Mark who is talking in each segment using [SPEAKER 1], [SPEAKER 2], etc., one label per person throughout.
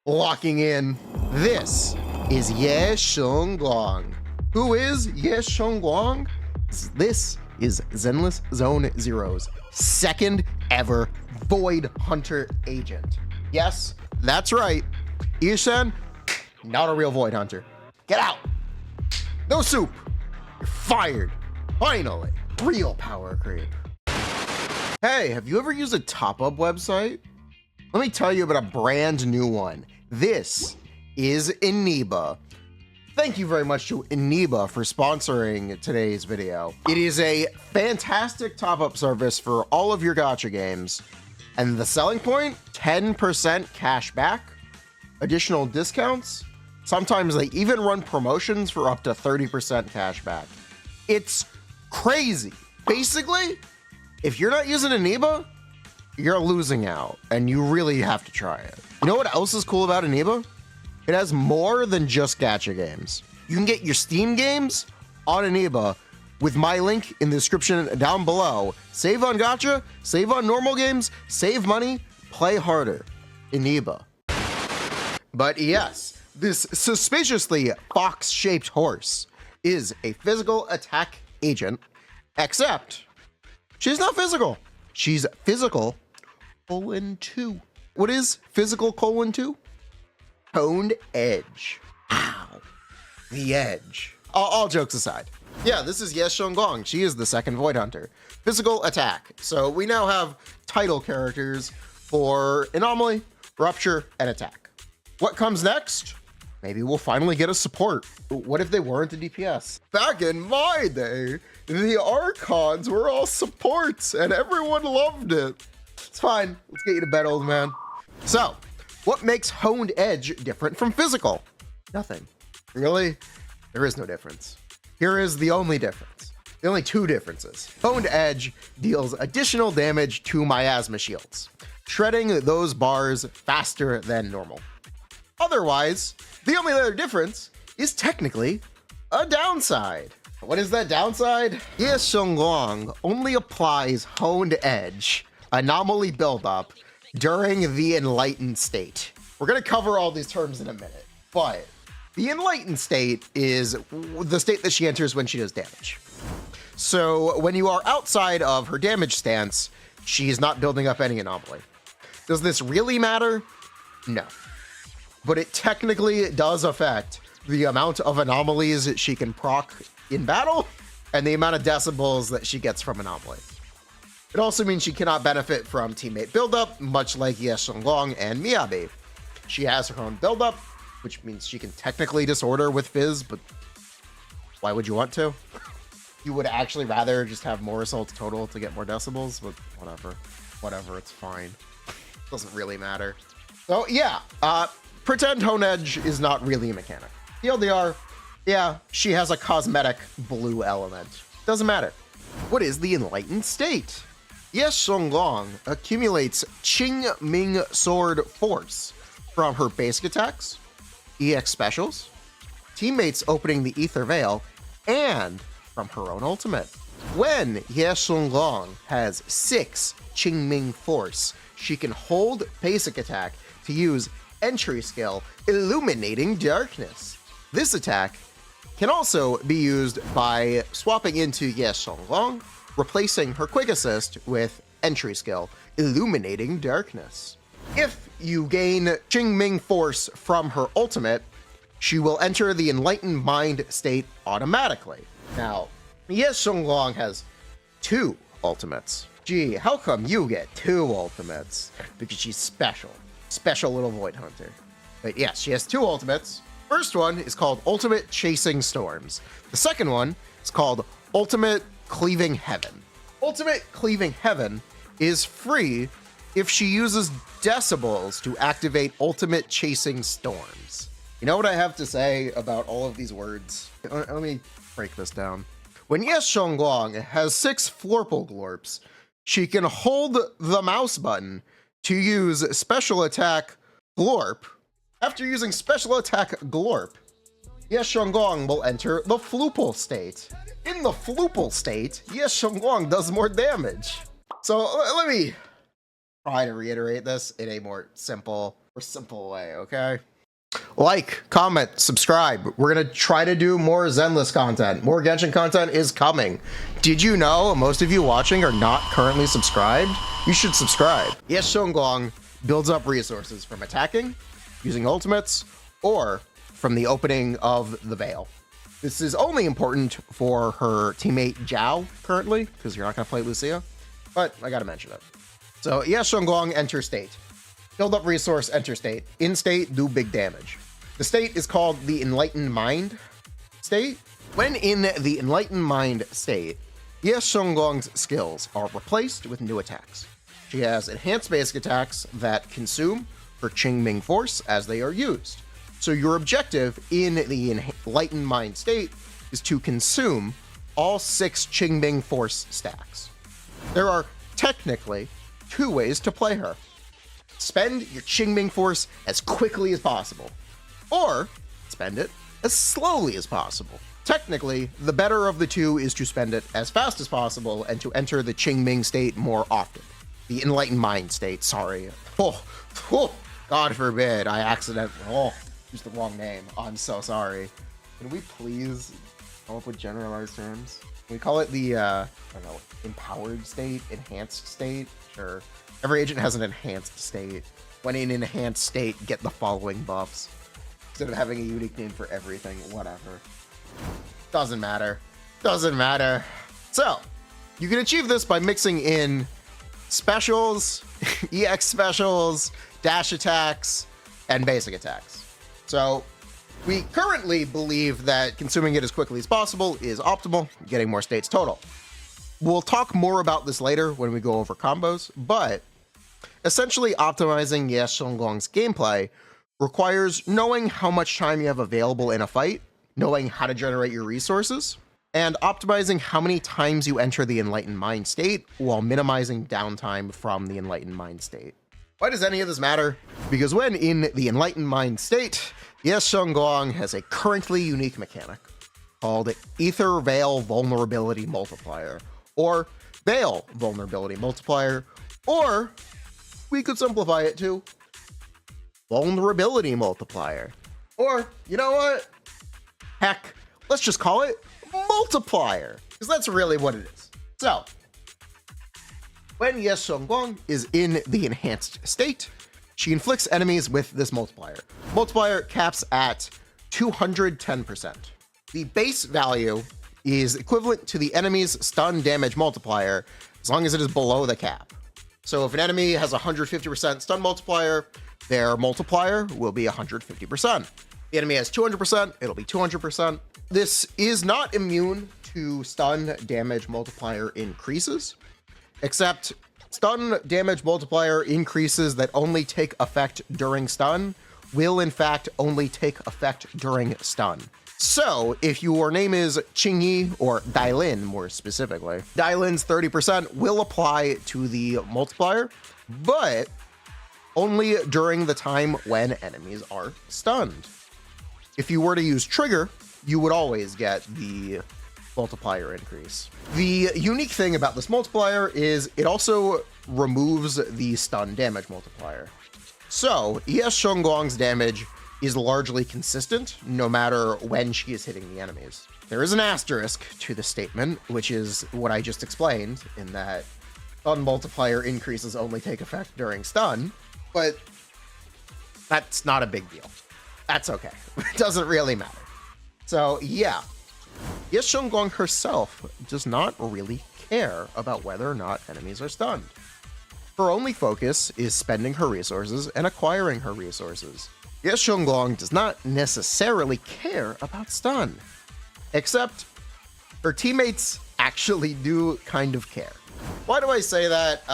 [SPEAKER 1] locking in. This is Shunguang. Who is Shunguang? This is Zenlesszonezero's second ever Void Hunter agent. Yes, that's right. Ishan, not a real Void Hunter. Get out. No soup. You're fired. Finally, real power creep. Hey, have you ever used a top-up website? Let me tell you about a brand new one. This is Eneba. Thank you very much to Eneba for sponsoring today's video. It is a fantastic top-up service for all of your gacha games. And the selling point, 10% cash back, additional discounts. Sometimes they even run promotions for up to 30% cash back. It's crazy. Basically, if you're not using Eneba, you're losing out, and you really have to try it. You know what else is cool about Eneba? It has more than just gacha games. You can get your Steam games on Eneba with my link in the description down below. Save on gacha, save on normal games, save money, play harder. Eneba. But yes, this suspiciously fox-shaped horse is a physical attack agent, except she's not physical. She's physical :2. What is physical :2? Honed edge. Ow. The edge. All jokes aside. Yeah, this is Shunguang. She is the second Void Hunter. Physical attack. So we now have title characters for Anomaly, Rupture, and Attack. What comes next? Maybe we'll finally get a support. What if they weren't a DPS? Back in my day, the Archons were all supports and everyone loved it. It's fine. Let's get you to bed, old man. So, what makes Honed Edge different from physical? Nothing. Really? There is no difference. Here is the only difference. The only two differences. Honed Edge deals additional damage to miasma shields, shredding those bars faster than normal. Otherwise, the only other difference is technically a downside. What is that downside? Shunguang only applies Honed Edge anomaly buildup during the enlightened state. We're gonna cover all these terms in a minute, but the enlightened state is the state that she enters when she does damage. So when you are outside of her damage stance, she is not building up any anomaly. Does this really matter? No. But it technically does affect the amount of anomalies she can proc in battle and the amount of decibels that she gets from anomaly. It also means she cannot benefit from teammate buildup, much like Shunguang and Miyabi. She has her own buildup, which means she can technically disorder with Fizz, but why would you want to? You would actually rather just have more assaults total to get more decibels, but whatever, it's fine. Doesn't really matter. So yeah, pretend Honed Edge is not really a mechanic. TLDR, yeah, she has a cosmetic blue element. Doesn't matter. What is the enlightened state? Shunguang accumulates Qing Ming Sword Force from her basic attacks, EX specials, teammates opening the Ether Veil, and from her own ultimate. When Shunguang has 6 Qing Ming Force, she can hold basic attack to use entry skill Illuminating Darkness. This attack can also be used by swapping into Shunguang, replacing her quick assist with entry skill Illuminating Darkness. If you gain Qing Ming Force from her ultimate, she will enter the Enlightened Mind state automatically. Now, Shunguang has 2 ultimates. Gee, how come you get 2 ultimates? Because she's special. Special little Void Hunter. But yes, she has 2 ultimates. First one is called Ultimate Chasing Storms. The second one is called Ultimate Cleaving Heaven. Ultimate Cleaving Heaven is free if she uses decibels to activate Ultimate Chasing Storms. You know what I have to say about all of these words? Let me break this down. When Shunguang has 6 Florple Glorps, she can hold the mouse button to use special attack Glorp. After using special attack Glorp, Shunguang will enter the Floople state. In the Floople state, Shunguang does more damage. So let me try to reiterate this in a more simple more simple way, okay? Like, comment, subscribe. We're gonna try to do more Zenless content. More Genshin content is coming. Did you know most of you watching are not currently subscribed? You should subscribe. Yes, Shunguang builds up resources from attacking, using ultimates, or from the opening of the Veil. This is only important for her teammate Zhao currently, because you're not gonna play Lucia, but I gotta mention it. So yes, Shunguang, enter state. Build up resource, enter state. In state, do big damage. The state is called the Enlightened Mind state. When in the Enlightened Mind state, Yes Shunguang's skills are replaced with new attacks. She has enhanced basic attacks that consume her Qingming force as they are used. So your objective in the Enlightened Mind state is to consume all 6 Qingming force stacks. There are technically 2 ways to play her. Spend your Qingming force as quickly as possible, or spend it as slowly as possible. Technically, the better of the 2 is to spend it as fast as possible and to enter the Qingming state more often. The Enlightened Mind state, sorry. God forbid I accidentally used the wrong name. I'm so sorry. Can we please come up with generalized terms? Can we call it the, I don't know, empowered state, enhanced state? Sure. Every agent has an enhanced state. When in enhanced state, get the following buffs. Instead of having a unique name for everything, whatever. Doesn't matter. Doesn't matter. So, you can achieve this by mixing in specials, EX specials, dash attacks, and basic attacks. So, we currently believe that consuming it as quickly as possible is optimal, getting more states total. We'll talk more about this later when we go over combos, but essentially optimizing Yes Shunguang's gameplay requires knowing how much time you have available in a fight, knowing how to generate your resources, and optimizing how many times you enter the Enlightened Mind state while minimizing downtime from the Enlightened Mind state. Why does any of this matter? Because when in the Enlightened Mind state, Yes Shunguang has a currently unique mechanic called Ether Veil Vulnerability Multiplier, or Veil Vulnerability Multiplier, or we could simplify it to Vulnerability Multiplier. Or, you know what? Heck, let's just call it Multiplier, because that's really what it is. So, when Yes Shunguang is in the enhanced state, she inflicts enemies with this multiplier. Multiplier caps at 210%. The base value is equivalent to the enemy's stun damage multiplier as long as it is below the cap. So if an enemy has 150% stun multiplier, their multiplier will be 150%. The enemy has 200%, it'll be 200%. This is not immune to stun damage multiplier increases, except stun damage multiplier increases that only take effect during stun will in fact only take effect during stun. So if your name is Qingyi, or Dailin more specifically, Dailin's 30% will apply to the multiplier, but only during the time when enemies are stunned. If you were to use trigger, you would always get the multiplier increase. The unique thing about this multiplier is it also removes the stun damage multiplier. So Yes Shunguang's damage is largely consistent no matter when she is hitting the enemies. There is an asterisk to the statement, which is what I just explained, in that stun multiplier increases only take effect during stun, but that's not a big deal. That's okay. It doesn't really matter. So yeah, Yes Shunguang herself does not really care about whether or not enemies are stunned. Her only focus is spending her resources and acquiring her resources. Yes Shunguang does not necessarily care about stun, except her teammates actually do kind of care. Why do I say that?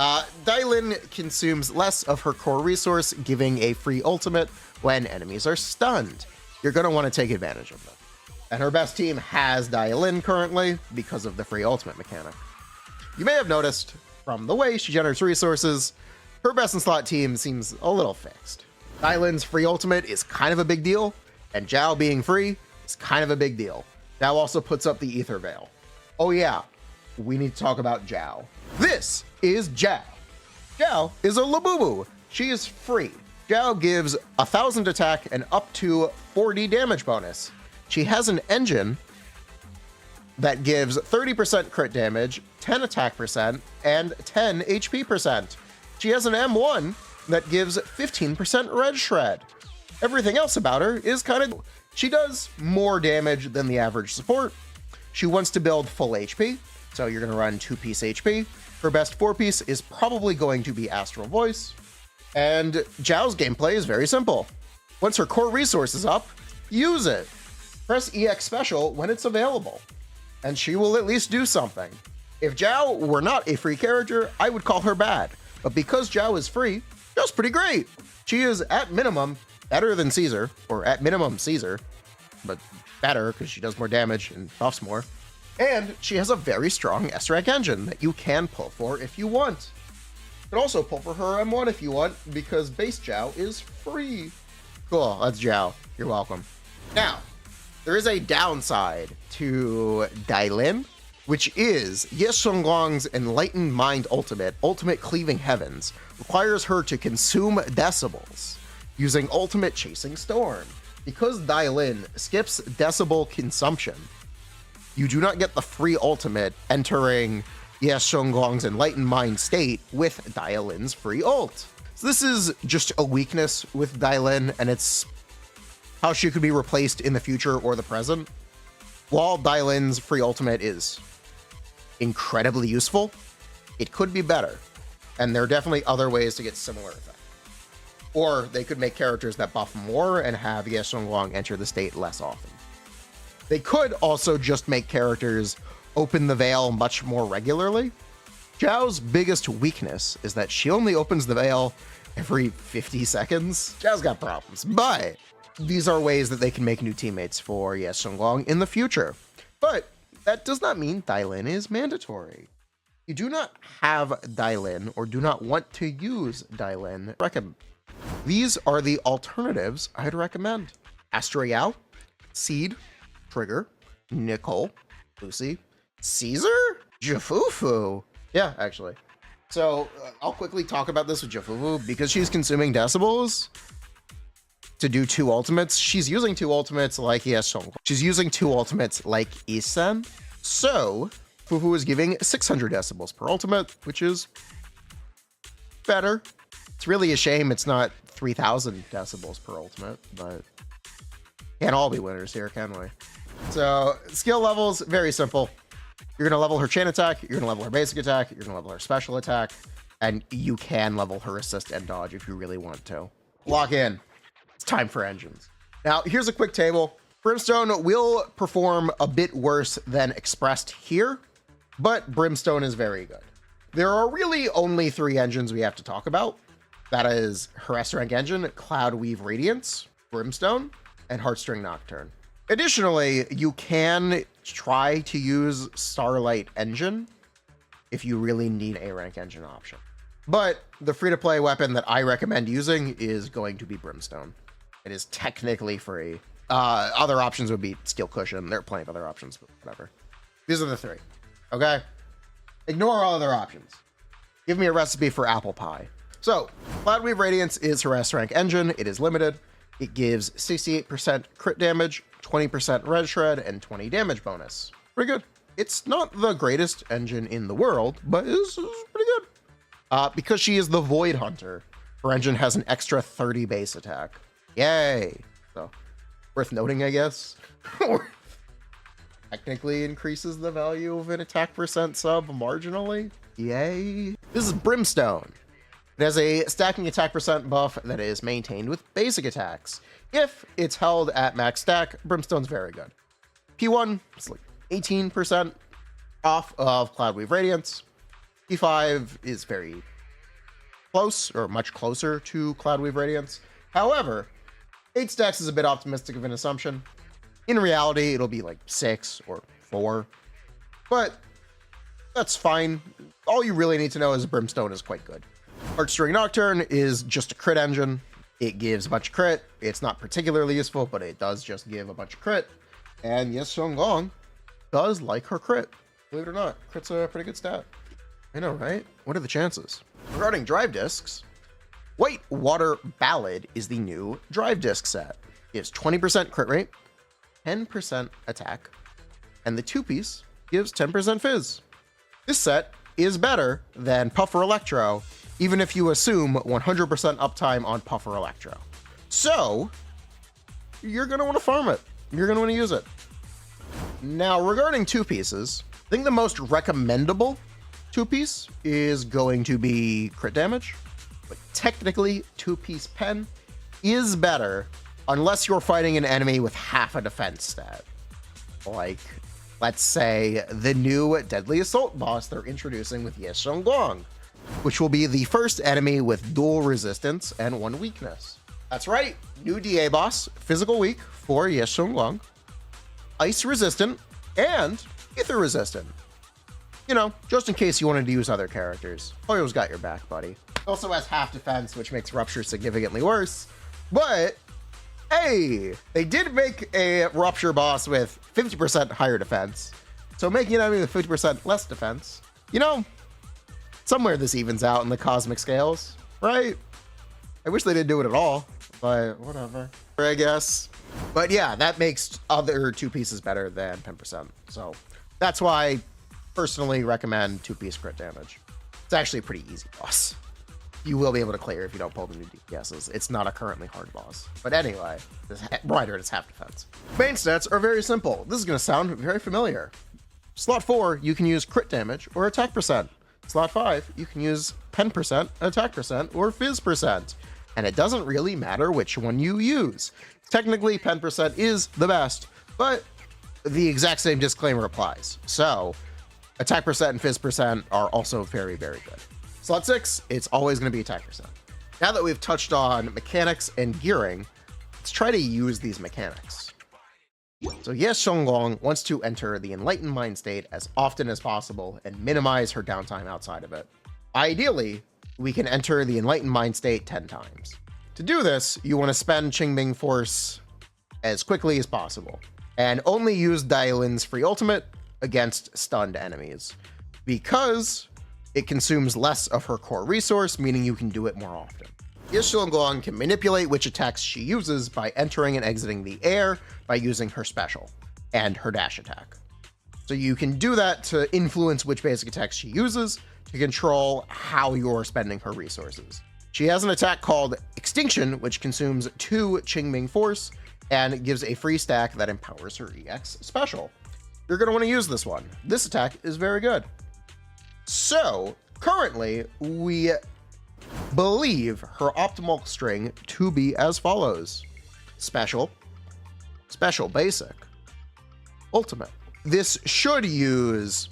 [SPEAKER 1] Dailin consumes less of her core resource, giving a free ultimate when enemies are stunned. You're going to want to take advantage of that. And her best team has Dailin currently because of the free ultimate mechanic. You may have noticed from the way she generates resources, her best in slot team seems a little fixed. Dailin's free ultimate is kind of a big deal, and Zhao being free is kind of a big deal. Zhao also puts up the Ether Veil. Oh yeah, we need to talk about Zhao. This is Zhao. Zhao is a Labubu. She is free. Zhao gives 1,000 attack and up to 40 damage bonus. She has an engine that gives 30% crit damage, 10 attack percent, and 10 HP percent. She has an M1 that gives 15% red shred. Everything else about her is kind of... She does more damage than the average support. She wants to build full HP, so you're going to run 2-piece HP. Her best 4-piece is probably going to be Astral Voice. And Zhao's gameplay is very simple. Once her core resource is up, use it. Press EX Special when it's available, and she will at least do something. If Zhao were not a free character, I would call her bad. But because Zhao is free, Zhao's pretty great. She is, at minimum, better than Caesar, or at minimum Caesar, but better because she does more damage and buffs more. And she has a very strong S-Rank engine that you can pull for if you want. You can also pull for her M1 if you want, because base Zhao is free. Cool, that's Zhao. You're welcome. Now, there is a downside to Dailin, which is Shunguang's Enlightened Mind Ultimate Cleaving Heavens, requires her to consume decibels using Ultimate Chasing Storm. Because Dailin skips decibel consumption, you do not get the free ultimate entering Shunguang's Enlightened Mind state with Dailin's free ult. So this is just a weakness with Dailin, and it's how she could be replaced in the future or the present. While Dailin's free ultimate is incredibly useful, it could be better. And there are definitely other ways to get similar effects. Or they could make characters that buff more and have Shunguang enter the state less often. They could also just make characters open the veil much more regularly. Zhao's biggest weakness is that she only opens the veil every 50 seconds. Zhao's got problems, but these are ways that they can make new teammates for Shunguang in the future. But that does not mean Dailin is mandatory. You do not have Dailin or do not want to use Dailin. These are the alternatives I'd recommend. Astroyal, Seed, Trigger, Nicole, Lucy, Caesar, Jafufu. Yeah, actually. So I'll quickly talk about this with Jafufu because she's consuming decibels to do 2 ultimates. She's using 2 ultimates like Shunguang. She's using 2 ultimates like Isen. So Fufu is giving 600 decibels per ultimate, which is better. It's really a shame it's not 3,000 decibels per ultimate, but can't all be winners here, can we? So skill levels, very simple. You're going to level her chain attack, you're going to level her basic attack, you're going to level her special attack, and you can level her assist and dodge if you really want to. Lock in. It's time for engines. Now, here's a quick table. Brimstone will perform a bit worse than expressed here, but Brimstone is very good. There are really only 3 engines we have to talk about. That is her S-Rank engine, Cloud Weave Radiance, Brimstone, and Heartstring Nocturne. Additionally, you can try to use Starlight Engine if you really need a rank engine option. But the free-to-play weapon that I recommend using is going to be Brimstone. It is technically free. Other options would be Steel Cushion. There are plenty of other options, but whatever. These are the 3. Okay? Ignore all other options. Give me a recipe for apple pie. So, Cloudweave Radiance is her S-Rank engine. It is limited. It gives 68% crit damage, 20% red shred, and 20 damage bonus. Pretty good. It's not the greatest engine in the world, but it's pretty good. Because she is the Void Hunter, her engine has an extra 30 base attack. Yay! So, worth noting, I guess. Technically increases the value of an attack percent sub marginally. Yay! This is Brimstone. It has a stacking attack percent buff that is maintained with basic attacks. If it's held at max stack, Brimstone's very good. P1 is like 18% off of Cloudweave Radiance. P5 is very close, or much closer to Cloudweave Radiance. However, 8 stacks is a bit optimistic of an assumption. In reality, it'll be like 6 or 4, but that's fine. All you really need to know is Brimstone is quite good. Heartstring Nocturne is just a crit engine. It gives a bunch of crit. It's not particularly useful, but it does just give a bunch of crit. And Shunguang does like her crit. Believe it or not, crit's a pretty good stat. I know, right? What are the chances? Regarding drive discs, White Water Ballad is the new drive disc set. Gives 20% crit rate, 10% attack, and the two-piece gives 10% fizz. This set is better than Puffer Electro, even if you assume 100% uptime on Puffer Electro. So, you're going to want to farm it. You're going to want to use it. Now, regarding two pieces, I think the most recommendable two-piece is going to be crit damage, but technically two-piece pen is better unless you're fighting an enemy with half a defense stat. Like, let's say the new Deadly Assault boss they're introducing with Shunguang, which will be the first enemy with dual resistance and one weakness. That's right, new DA boss, physical weak for Shunguang, ice resistant, and ether resistant. You know, just in case you wanted to use other characters. Oyo's got your back, buddy. Also has half defense, which makes Rupture significantly worse, but hey, they did make a Rupture boss with 50% higher defense. So making an enemy with 50% less defense, you know, somewhere this evens out in the cosmic scales, right? I wish they didn't do it at all, but whatever, I guess. But yeah, that makes other two pieces better than 10%. So that's why I personally recommend two-piece crit damage. It's actually a pretty easy boss. You will be able to clear if you don't pull the new DPSs. It's not a currently hard boss. But anyway, this brighter is half defense. Main stats are very simple. This is going to sound very familiar. Slot 4, you can use crit damage or attack percent. Slot 5, you can use pen percent, attack percent, or fizz percent. And it doesn't really matter which one you use. Technically, pen percent is the best, but the exact same disclaimer applies. So, attack percent and fizz percent are also very, very good. Slot 6, it's always going to be attack percent. Now that we've touched on mechanics and gearing, let's try to use these mechanics. So Shunguang wants to enter the Enlightened Mind state as often as possible and minimize her downtime outside of it. Ideally, we can enter the Enlightened Mind state 10 times. To do this, you want to spend Qingming Force as quickly as possible, and only use Dailin's free ultimate against stunned enemies, because it consumes less of her core resource, meaning you can do it more often. Shunguang can manipulate which attacks she uses by entering and exiting the air by using her special and her dash attack. So you can do that to influence which basic attacks she uses to control how you're spending her resources. She has an attack called Extinction, which consumes 2 Qingming Force and gives a free stack that empowers her EX special. You're going to want to use this one. This attack is very good. So currently we believe her optimal string to be as follows: special, special basic, ultimate. This should use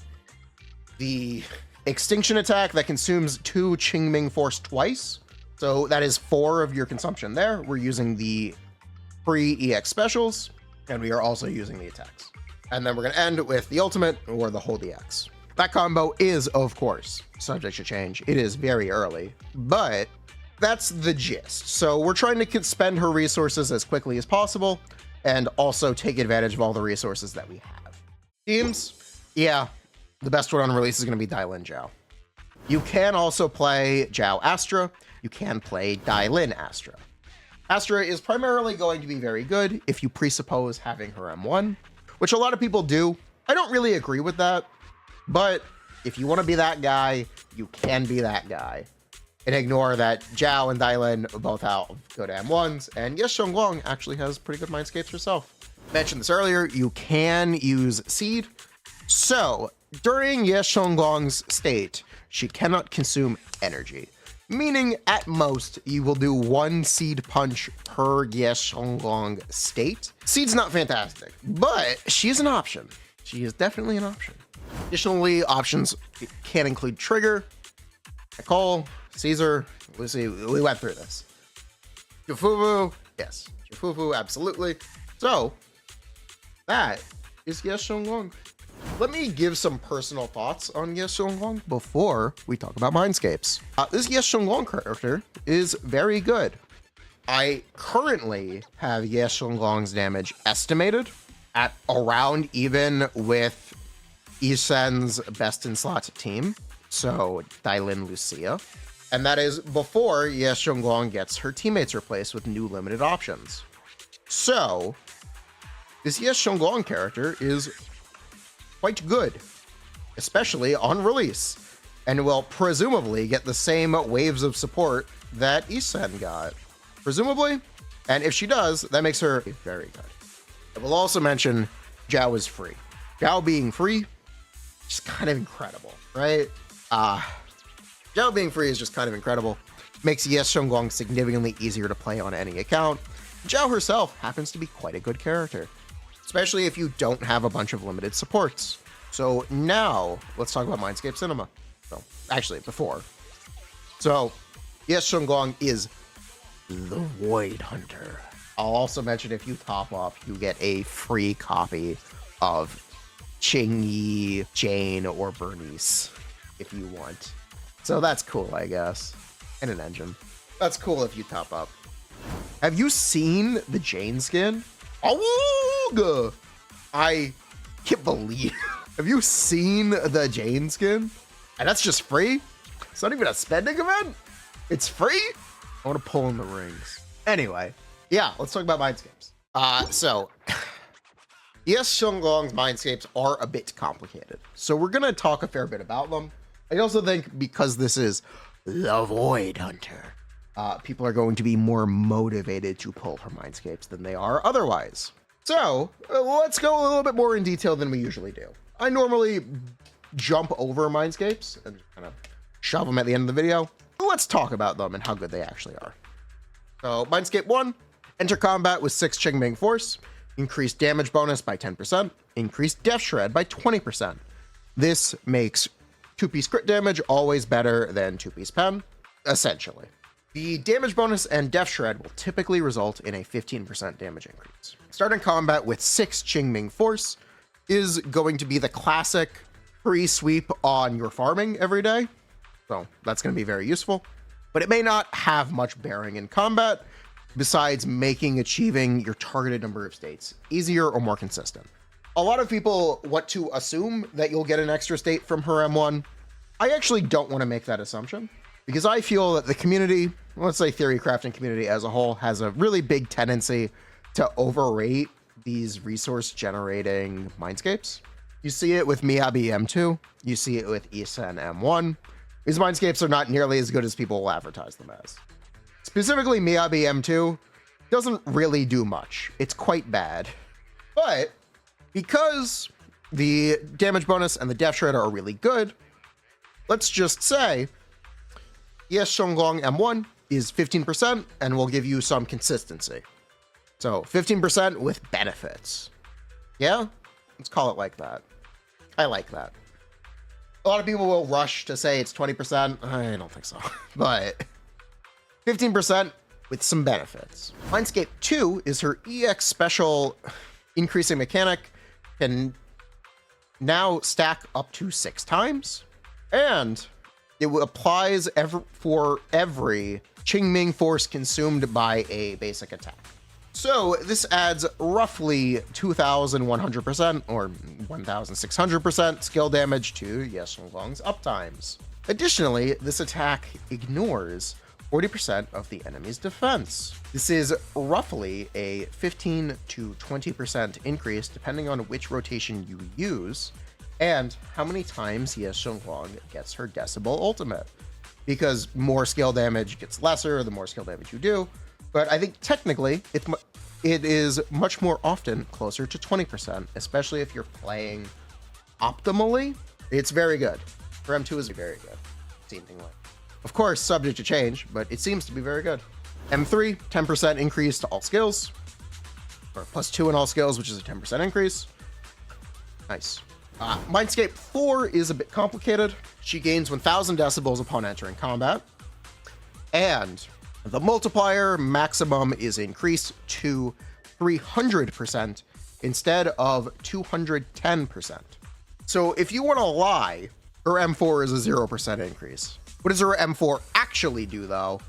[SPEAKER 1] the extinction attack that consumes 2 Qingming Force twice. So that is 4 of your consumption there. We're using the free EX specials, and we are also using the attacks. And then we're going to end with the ultimate or the whole EX. That combo is, of course, subject to change. It is very early, but that's the gist. So we're trying to spend her resources as quickly as possible and also take advantage of all the resources that we have. Teams, yeah, the best one on release is going to be Dailin Zhao. You can also play Zhao Astra. You can play Dailin Astra. Astra is primarily going to be very good if you presuppose having her M1, which a lot of people do. I don't really agree with that. But if you want to be that guy, you can be that guy. And ignore that Zhao and Dailin both have good M1s, and Shunguang actually has pretty good Mindscapes herself. Mentioned this earlier, you can use Seed. So during Shunguang's state, she cannot consume energy, meaning at most you will do 1 Seed punch per Shunguang state. Seed's not fantastic, but she's an option. She is definitely an option. Additionally, options can include Trigger, Nicole, Caesar, Lucy. We went through this. Jufufu, yes. Jufufu, absolutely. So, that is Shunguang. Let me give some personal thoughts on Shunguang before we talk about Mindscapes. This Shunguang character is very good. I currently have Shunguang's damage estimated at around even with Isen's best in slot team, so Dailin Lucia. And that is before Yes Shunguang gets her teammates replaced with new limited options. So, this Yes Shunguang character is quite good, especially on release, and will presumably get the same waves of support that Isen got. Presumably, and if she does, that makes her very good. I will also mention Zhao is free. Zhao being free, just kind of incredible, right? Zhao being free is just kind of incredible. Makes Yes Shunguang significantly easier to play on any account. Zhao herself happens to be quite a good character, especially if you don't have a bunch of limited supports. So now, let's talk about Mindscapes Eneba. So, actually, before. So, Yes Shunguang is the Void Hunter. I'll also mention if you top up, you get a free copy of Qingyi, Jane, or Bernice if you want. So that's cool, I guess. And an engine. That's cool if you top up. Have you seen the Jane skin? Awooga! I can't believe. Have you seen the Jane skin? And that's just free? It's not even a spending event? It's free? I want to pull in the rings. Anyway, yeah, let's talk about Mindscapes. Yes, Shunguang's Mindscapes are a bit complicated. So we're going to talk a fair bit about them. I also think because this is the Void Hunter, people are going to be more motivated to pull her Mindscapes than they are otherwise. So let's go a little bit more in detail than we usually do. I normally jump over Mindscapes and kind of shove them at the end of the video. Let's talk about them and how good they actually are. So Mindscape 1, enter combat with 6 Qingming Force, increased damage bonus by 10%, increased Death Shred by 20%. This makes 2-piece crit damage always better than 2-piece pen, essentially. The damage bonus and Death Shred will typically result in a 15% damage increase. Starting combat with 6 Qingming Force is going to be the classic free sweep on your farming every day. So that's going to be very useful, but it may not have much bearing in combat besides making achieving your targeted number of states easier or more consistent. A lot of people want to assume that you'll get an extra state from her M1. I actually don't want to make that assumption because I feel that the community, let's say theory crafting community as a whole, has a really big tendency to overrate these resource generating Mindscapes. You see it with Miyabi M2, you see it with Isen M1. These Mindscapes are not nearly as good as people will advertise them as. Specifically, Miyabi M2 doesn't really do much. It's quite bad. But because the damage bonus and the Death Shred are really good, let's just say Yes Shunguang M1 is 15% and will give you some consistency. So 15% with benefits. Yeah? Let's call it like that. I like that. A lot of people will rush to say it's 20%. I don't think so. But 15% with some benefits. Mindscape 2 is her EX special increasing mechanic, can now stack up to 6 times. And it applies for every Qingming Force consumed by a basic attack. So this adds roughly 2,100% or 1,600% skill damage to Yes Shunguang's uptimes. Additionally, this attack ignores 40% of the enemy's defense. This is roughly a 15 to 20% increase depending on which rotation you use and how many times Yes Shunguang gets her Decibel ultimate. Because more skill damage gets lesser the more skill damage you do. But I think technically it is much more often closer to 20%, especially if you're playing optimally. It's very good. For M2 is very good. Same thing like. Of course, subject to change, but it seems to be very good. M3, 10% increase to all skills, or +2 in all skills, which is a 10% increase. Nice. Mindscape 4 is a bit complicated. She gains 1,000 decibels upon entering combat, and the multiplier maximum is increased to 300% instead of 210%. So if you want to lie, her M4 is a 0% increase. What does her M4 actually do, though,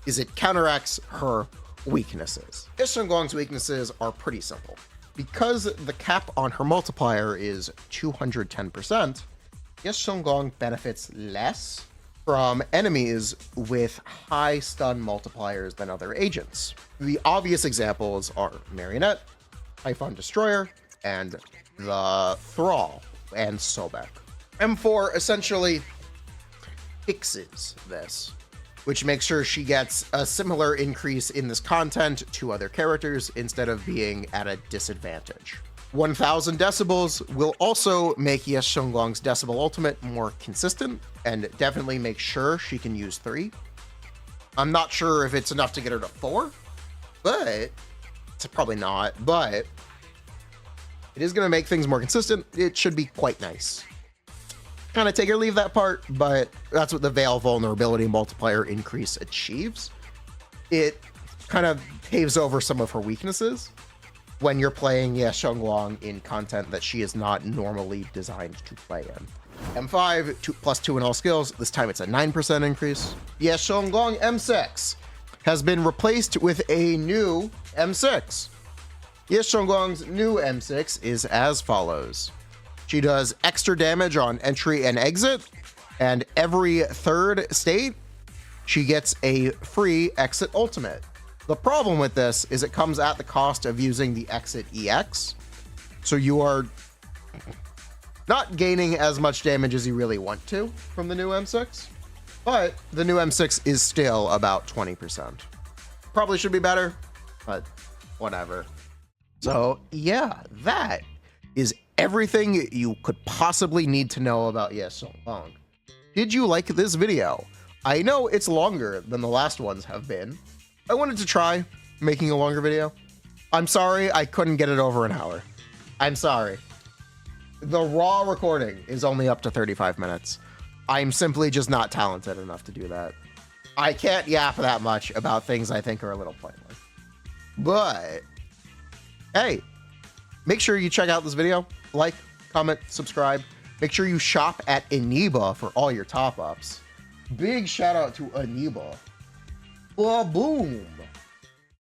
[SPEAKER 1] is it counteracts her weaknesses. Yes Shunguang's weaknesses are pretty simple. Because the cap on her multiplier is 210%, Yes Shunguang benefits less from enemies with high stun multipliers than other agents. The obvious examples are Marionette, Typhon Destroyer, and the Thrall and Sobek. M4 essentially fixes this, which makes sure she gets a similar increase in this content to other characters instead of being at a disadvantage. 1000 decibels will also make Yes Shunguang's decibel ultimate more consistent and definitely make sure she can use 3. I'm not sure if it's enough to get her to 4, but it's probably not, but it is going to make things more consistent. It should be quite nice. Kind of take or leave that part, but that's what the Veil vulnerability multiplier increase achieves. It kind of paves over some of her weaknesses when you're playing Yes Shunguang in content that she is not normally designed to play in. M5, +2 in all skills. This time it's a 9% increase. Yes Shunguang M6 has been replaced with a new M6. Yes Shunguang's new M6 is as follows. She does extra damage on entry and exit, and every third state, she gets a free exit ultimate. The problem with this is it comes at the cost of using the exit EX. So you are not gaining as much damage as you really want to from the new M6, but the new M6 is still about 20%. Probably should be better, but whatever. So yeah, that is everything you could possibly need to know about Yes Shunguang. Did you like this video? I know it's longer than the last ones have been. I wanted to try making a longer video. I'm sorry I couldn't get it over an hour. I'm sorry. The raw recording is only up to 35 minutes. I'm simply just not talented enough to do that. I can't yap that much about things I think are a little pointless. But hey, make sure you check out this video. Like, comment, subscribe. Make sure you shop at Eneba for all your top-ups. Big shout out to Eneba. Boom.